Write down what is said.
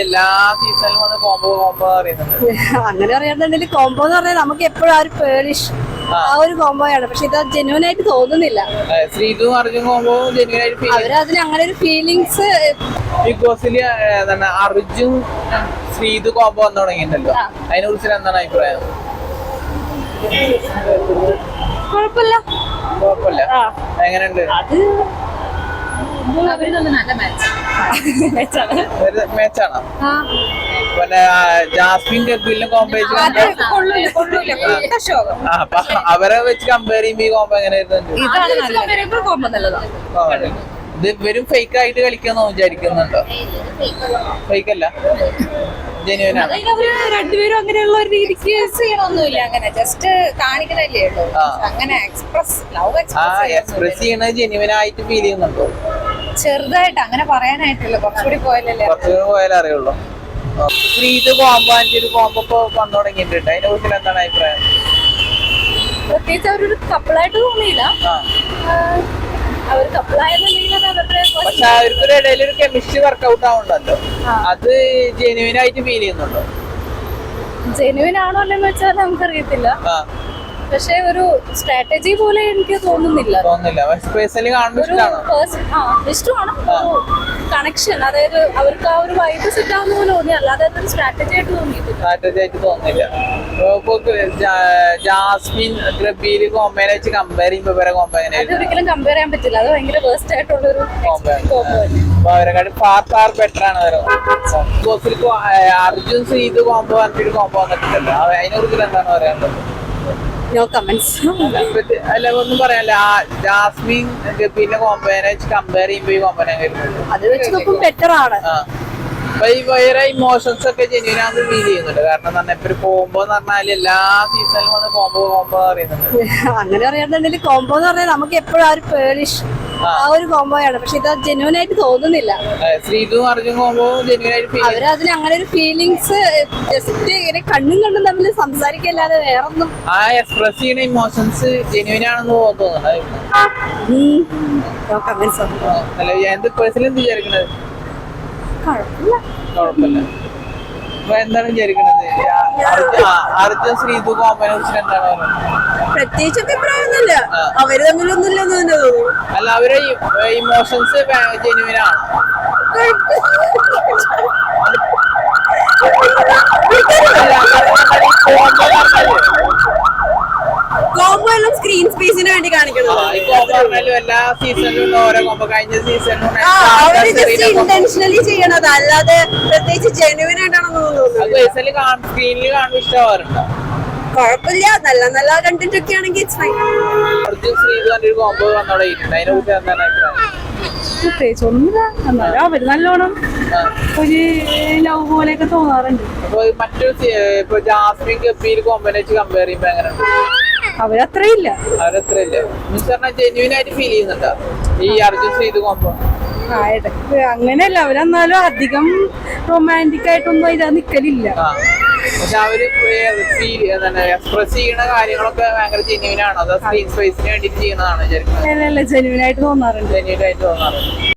എല്ലാ സീസണിലും വന്ന് കോംബോ പറയുന്നുണ്ട്. അങ്ങനെ പറയാന്നുണ്ടെങ്കിൽ കോംബോ എന്ന് പറഞ്ഞാൽ നമുക്ക് എപ്പോഴും ആ ഒരു പേളിഷ് ആ ഒരു കോംബോയാണ്. പക്ഷെ ഇത് ജെന്യൂൻ ആയിട്ട് തോന്നുന്നില്ല. ശ്രീതു അർജുൻ കോംബോ ജെന്യൂൻ ആയിട്ട് അവരതിന് അങ്ങനെ ഒരു ഫീലിങ്സ് ബിഗ് ബോസിൽ അർജുൻ ശ്രീതു കോംബോ വന്നു തുടങ്ങിയിട്ടുണ്ടല്ലോ. അതിനെ കുറിച്ച് എന്താണ് അഭിപ്രായം? കുഴപ്പമില്ല. എങ്ങനെയുണ്ട്? അത് മാച്ചാണോ? പിന്നെ ജാസ്മിൻ ഗബ്ബിലിനെ കോംബോ അപ്പൊ അവരെ വെച്ച് കമ്പയർ ചെയ്യുമ്പോ ഈ കോംബോ എങ്ങനെ ഇത് ഇവരും ഫേക്ക് ആയിട്ട് കളിക്കാന്ന് വിചാരിക്കുന്നുണ്ടോ? ഫേക്ക് അല്ല, ജെന്യുവൻ ആണ്. രണ്ടുപേരും അങ്ങനെയുള്ള ഒരു രീതിക്ക് ചെയ്യണമൊന്നുമില്ല. അങ്ങനെ ജസ്റ്റ് കാണിക്കണല്ലേ ഉള്ളൂ. അങ്ങനെ എക്സ്പ്രസ് ചെയ്യണത് ജെന്യുവൻ ആയിട്ട് ഫീൽ ചെയ്യുന്നുണ്ടോ? ചെറുതായിട്ട് അങ്ങനെ പറയാനായിട്ടില്ല. കുറച്ചുകൂടി പോയാലേ അറിയുള്ളൂ. ശ്രീത് കോംബോ ഒരു കോംബോ ഇപ്പൊ വന്നു തുടങ്ങിയിട്ടുണ്ട്. അതിനെ കുറിച്ച് എന്താണ് അഭിപ്രായം? പ്രത്യേകിച്ച് അവരൊരു കപ്പിളായിട്ട് തോന്നിയില്ല. അവർ പക്ഷെ അവർക്കൊരു ഇടയിൽ ഒരു കെമിസ്ട്രി വർക്ക്ഔട്ട് ആവുന്നുണ്ടല്ലോ. അത് ജെന്യുവൻ ആയിട്ട് ഫീൽ ചെയ്യുന്നുണ്ടോ? ജെന്യുവൻ ആണോ അല്ലെന്ന് വെച്ചാൽ നമുക്കറിയത്തില്ല. പക്ഷെ ഒരു സ്ട്രാറ്റജി പോലെ എനിക്ക് തോന്നുന്നില്ല. ഇഷ്ടമാണ് കണക്ഷൻ. അതായത് അവർക്ക് ആ ഒരു വൈബ് സെറ്റ് ആവുന്ന പോലെ തോന്നി. അല്ലാതെ ഒരു സ്ട്രാറ്റജി ആയിട്ട് തോന്നിയില്ല. ജാസ്മിൻ ഗബ്ബില് കോംബോനെ വെച്ച് കമ്പയർ ചെയ്യുമ്പോൾ അതൊരിക്കലും കമ്പയർ ചെയ്യാൻ പറ്റില്ല. അത് ഭയങ്കര വേസ്റ്റ് ആയിട്ടുള്ള ഒരു അവരെക്കാളും ഫാർ ബെറ്റർ ആണ്. അർജുൻ ശ്രീതു കോംബോ പറഞ്ഞിട്ട് കോംബോ വന്നിട്ടുണ്ടല്ലോ. അതിനെ കുറിച്ച് എന്താണ് പറയാനുള്ളത്? No comments. അല്ല ഒന്നും പറയാനല്ല. ജാസ്മിൻ ഗബ്ബിലിനെ കോംബോനെ വെച്ച് കമ്പയർ ചെയ്യുമ്പോ ഈ കോംബോനെ അത് വെച്ച് നോക്കുമ്പോൾ ബെറ്റർ ആണ്. അപ്പൊ ഈ വേറെ ഇമോഷൻസ് ഒക്കെ ജെന്യൂൻ ആണെന്ന് ഫീൽ ചെയ്യുന്നുണ്ട്. കാരണം ഇപ്പൊ ഒരു കോംബോ എന്ന് പറഞ്ഞാൽ എല്ലാ സീസണിലും വന്ന് കോംബോ പറയുന്നുണ്ട്. അങ്ങനെ പറയാന്നുണ്ടെങ്കിൽ കോംബോ എന്ന് പറഞ്ഞാൽ നമുക്ക് എപ്പോഴും ആ ഒരു പേളിഷ് ആ ഒരു കോംബോയാണ്. പക്ഷെ ഇത് ജെന്യൂൻ ആയിട്ട് തോന്നുന്നില്ല. ശ്രീതു അർജുൻ കോംബോ ജെന്യൂൻ ആയിട്ട് അവരതിന് അങ്ങനെ ഒരു ഫീലിങ്സ് ജസ്റ്റ് ഇങ്ങനെ കണ്ണും തമ്മിൽ സംസാരിക്കല്ലാതെ വേറൊന്നും ആ എക്സ്പ്രസ് ചെയ്യുന്ന ഇമോഷൻസ് ജെന്യൂൻ ആണെന്ന് തോന്നുന്നുണ്ട്. എന്ത് പേഴ്സണലി എന്ത് വിചാരിക്കണത്? കുഴപ്പമില്ല. അപ്പൊ എന്താണ് വിചാരിക്കണത്? അർജുൻ ശ്രീതു കോംബോനെ കുറിച്ച് എന്താണ് പറയുന്നത്? പ്രത്യേകിച്ച് അഭിപ്രായമൊന്നുമില്ല. അവര് തമ്മിലൊന്നുമില്ലെന്ന് തന്നെ തോന്നുന്നു. അല്ല, അവരെ ഇമോഷൻസ് ജെന്യുവൻ ആണ്. കോംബോ എല്ലാം സ്ക്രീൻ സ്പേസിന് വേണ്ടി കാണിക്കണം. എല്ലാ സീസണിലും ഓരോ കോംബോ. കഴിഞ്ഞ സീസണിലും ഇന്റൻഷനലി ചെയ്യണത്, അല്ലാതെ പ്രത്യേകിച്ച് ജെന്യുവൻ ആയിട്ടാണെന്ന് തോന്നുന്നു. സ്ക്രീനിൽ കാണുമ്പോൾ ഇഷ്ടമാവാറുണ്ടോ? കുഴപ്പമില്ല. നല്ല നല്ല കണ്ടന്റ് ഒക്കെ ആണെങ്കിൽ അർജുൻ ശ്രീതു ഒരു കോംബോ വന്നോടെയിട്ടുണ്ട്. അതിനെ കുറിച്ച് എന്താണ് അഭിപ്രായം? പ്രത്യേകിച്ച് ഒന്നുമില്ല. എന്നാലും അവര് നല്ലോണം ഒരു ലവ് പോലെയൊക്കെ തോന്നാറുണ്ട്. അപ്പൊ മറ്റൊരു ഇപ്പൊ ജാസ്മിൻ ഗബ്ബിൽ കോംബോനെ വെച്ച് കമ്പയർ ചെയ്യുമ്പോ എങ്ങനെയുണ്ട്? അവരത്രയില്ല. ജെന്യുവൻ ആയിട്ട് ഫീൽ ചെയ്യുന്നുണ്ടോ ഈ അർജുൻ ശ്രീതു കോംബോ? അങ്ങനെയല്ല. അവരെന്നാലും അധികം റൊമാൻറ്റിക് ആയിട്ടൊന്നും ഇത് നിക്കലില്ല. പക്ഷെ അവര് എക്സ്പ്രസ് ചെയ്യുന്ന കാര്യങ്ങളൊക്കെ ഭയങ്കര ജെന്യുവൻ ആണോ? അതോ സ്ക്രീൻ സ്പേസിന് വേണ്ടിട്ട് ചെയ്യുന്നതാണോ? ജെന്യുവൻ ആയിട്ട് തോന്നാറുണ്ട്.